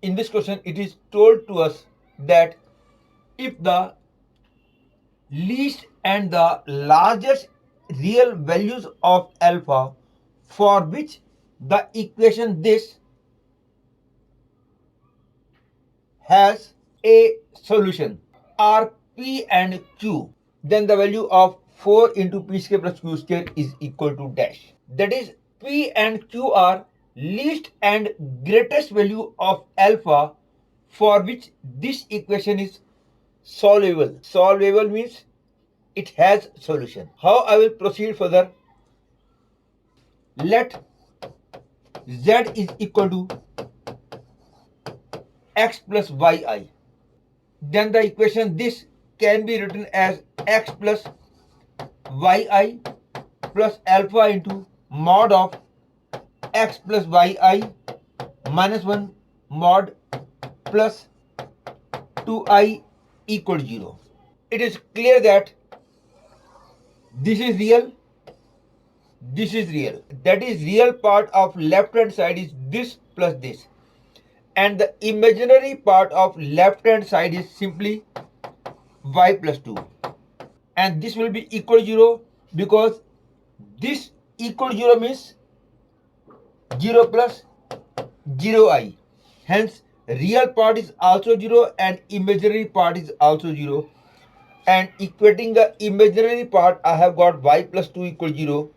In this question, it is told to us that if the least and the largest real values of alpha for which the equation this has a solution are p and q, then the value of 4 into p square plus q square is equal to dash. That is, p and q are least and greatest value of alpha for which this equation is solvable. Solvable means it has solution. How I will proceed further? Let z is equal to x plus yi. Then the equation this can be written as x plus yi plus alpha into mod of x plus yi minus 1 mod plus 2i equal to 0. It is clear that this is real, this is real. That is, real part of left hand side is this plus this, and the imaginary part of left hand side is simply y plus 2, and this will be equal to 0 because this equal to 0 means 0 plus 0i. Hence, real part is also 0 and imaginary part is also 0. And equating the imaginary part, I have got y plus 2 equal 0.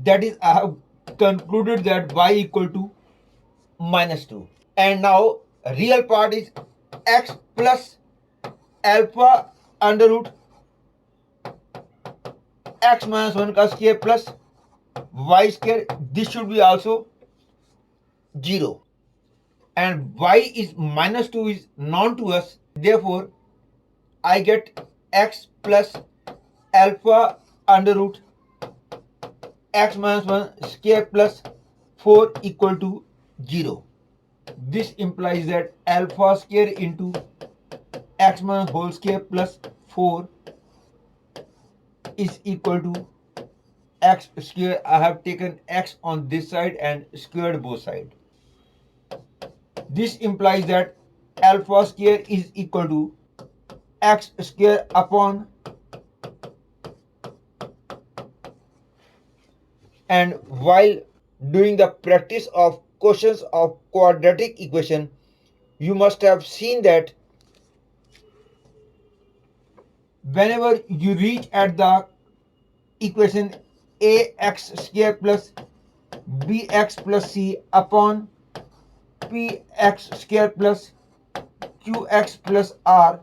That is, I have concluded that y equal to minus 2. And now, real part is x plus alpha under root x minus 1 का square plus y square. This should be also 0. And y is minus 2 is known to us. Therefore, I get x plus alpha under root x minus 1 square plus 4 equal to 0. This implies that alpha square into x minus whole square plus 4 is equal to x square. I have taken x on this side and squared both sides. This implies that alpha square is equal to x square upon, and while doing the practice of questions of quadratic equation, you must have seen that whenever you reach at the equation ax square plus bx plus c upon px square plus qx plus r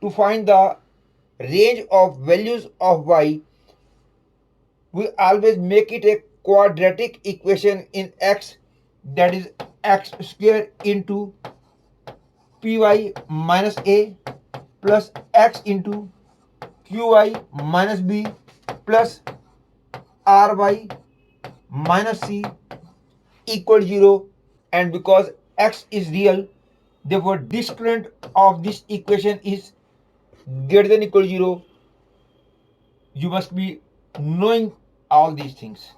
to find the range of values of y, we always make it a quadratic equation in x, that is x square into py minus a plus x into qy minus b plus ry minus c equal 0. And because x is real, therefore discriminant of this equation is greater than equal to 0. You must be knowing all these things.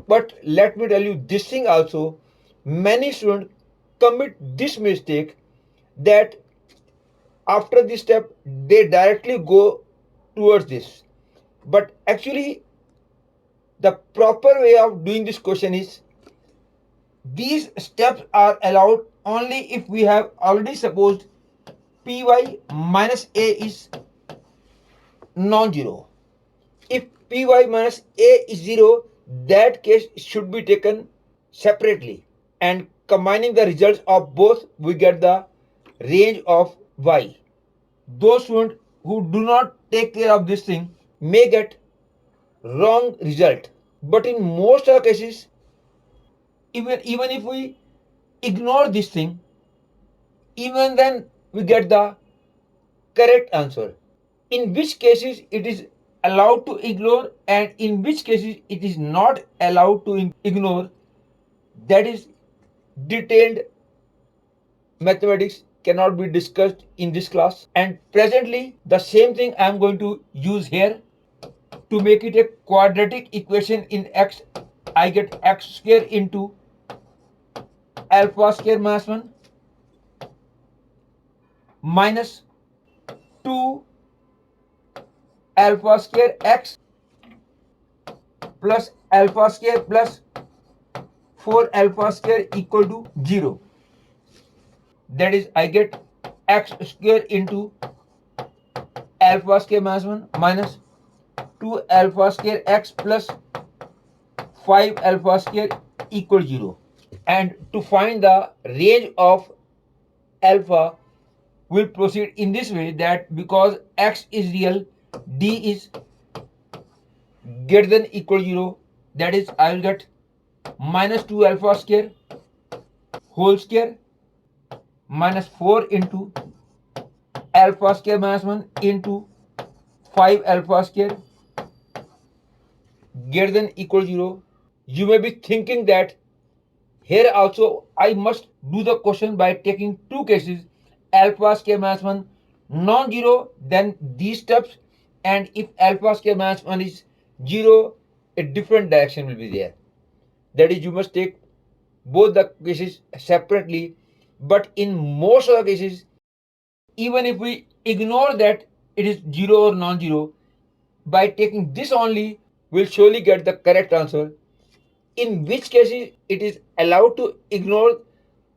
But let me tell you this thing also, many students commit this mistake that after this step they directly go towards this. But actually the proper way of doing this question is, these steps are allowed only if we have already supposed py minus a is non-zero. If py minus a is 0, that case should be taken separately, and combining the results of both we get the range of y. Those students who do not take care of this thing may get wrong result, but in most of the cases, even if we ignore this thing, even then we get the correct answer. In which cases it is allowed to ignore and in which cases it is not allowed to ignore, that is detailed mathematics cannot be discussed in this class. And presently, the same thing I am going to use here. To make it a quadratic equation in x, I get x square into alpha square minus 1 minus 2 alpha square x plus alpha square plus 4 alpha square equal to 0. That is, I get x square into alpha square minus 1 minus 2 alpha square x plus 5 alpha square equal 0. And to find the range of alpha, we'll proceed in this way, that because x is real, d is greater than equal 0. That is, I will get minus 2 alpha square whole square minus 4 into alpha square minus 1 into 5 alpha square greater than equal 0. You may be thinking that here also I must do the question by taking two cases, alpha square minus 1 non-zero, then these steps, and if alpha square minus 1 is 0, a different direction will be there. That is, you must take both the cases separately. But in most of the cases, even if we ignore that it is 0 or non-zero, by taking this only, we'll surely get the correct answer. In which cases it is allowed to ignore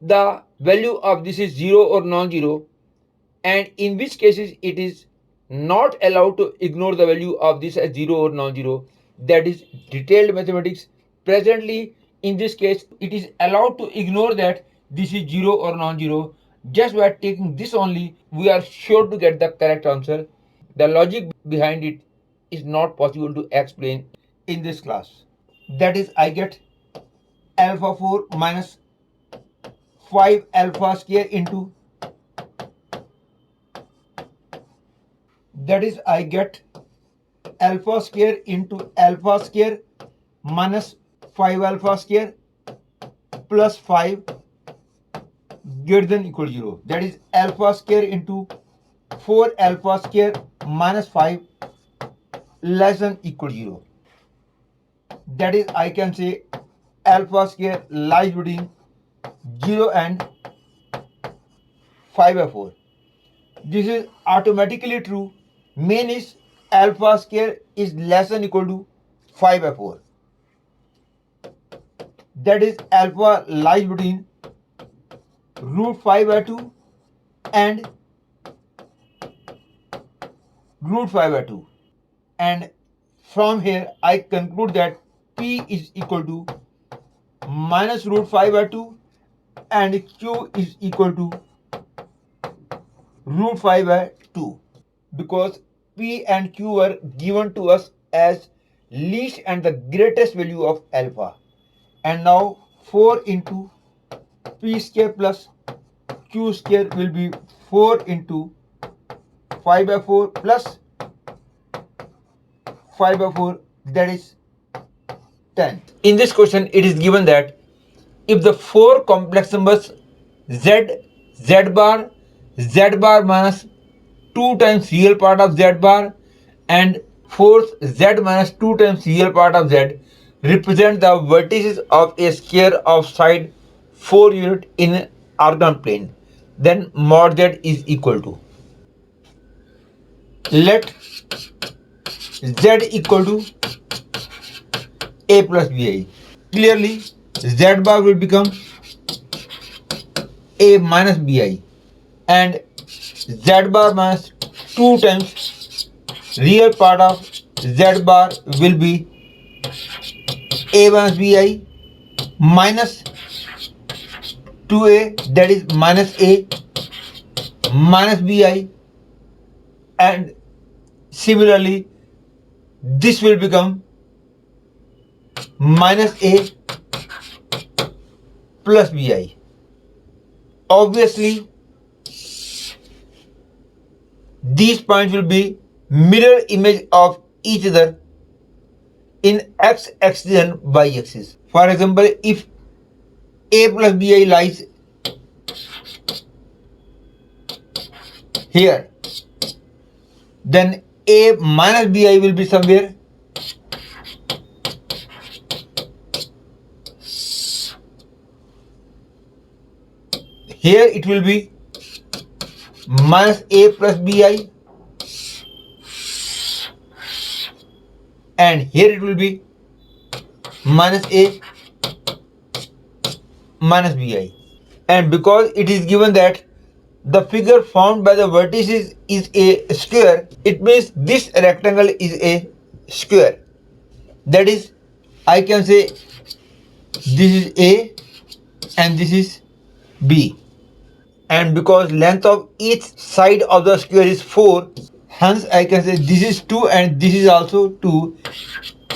the value of this is 0 or non-zero, and in which cases it is not allowed to ignore the value of this as 0 or non-zero. That is detailed mathematics. Presently, in this case, it is allowed to ignore that this is 0 or non-zero. Just by taking this only, we are sure to get the correct answer. The logic behind it is not possible to explain in this class. That is, I get alpha 4 minus 5 alpha square into, that is, I get alpha square into alpha square minus 5 alpha square plus 5 greater than equal 0. That is, alpha square into 4 alpha square minus 5 less than equal 0. That is, I can say alpha square lies between 0 and 5 by 4. This is automatically true. Main is alpha square is less than equal to 5 by 4. That is, alpha lies between root 5 by 2 and root 5 by 2. And from here, I conclude that P is equal to minus root 5 by 2 and Q is equal to root 5 by 2, because P and Q were given to us as least and the greatest value of alpha. And now 4 into P square plus Q square will be 4 into 5 by 4 plus 5 by 4, that is 10. In this question, it is given that if the four complex numbers z, z bar minus 2 times real part of z bar and fourth z minus 2 times real part of z represent the vertices of a sphere of side 4 unit in orthogonal plane, then mod z is equal to, let z equal to a plus bi. Clearly, z bar will become a minus bi and z bar minus 2 times real part of z bar will be a minus bi minus 2a, that is minus a minus bi, and similarly this will become minus a plus bi. Obviously, these points will be mirror image of each other in x axis and y axis. For example, if a plus bi lies here, then A minus BI will be somewhere. Here it will be minus A plus BI, and here it will be minus A minus BI. And because it is given that the figure formed by the vertices is a square, it means this rectangle is a square. That is, I can say this is A and this is B. And because length of each side of the square is 4, hence I can say this is 2 and this is also 2.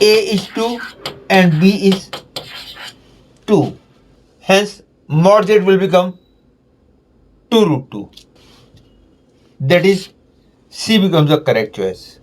A is 2 and B is 2. Hence mod z will become 2 root 2. That is, C becomes the correct choice.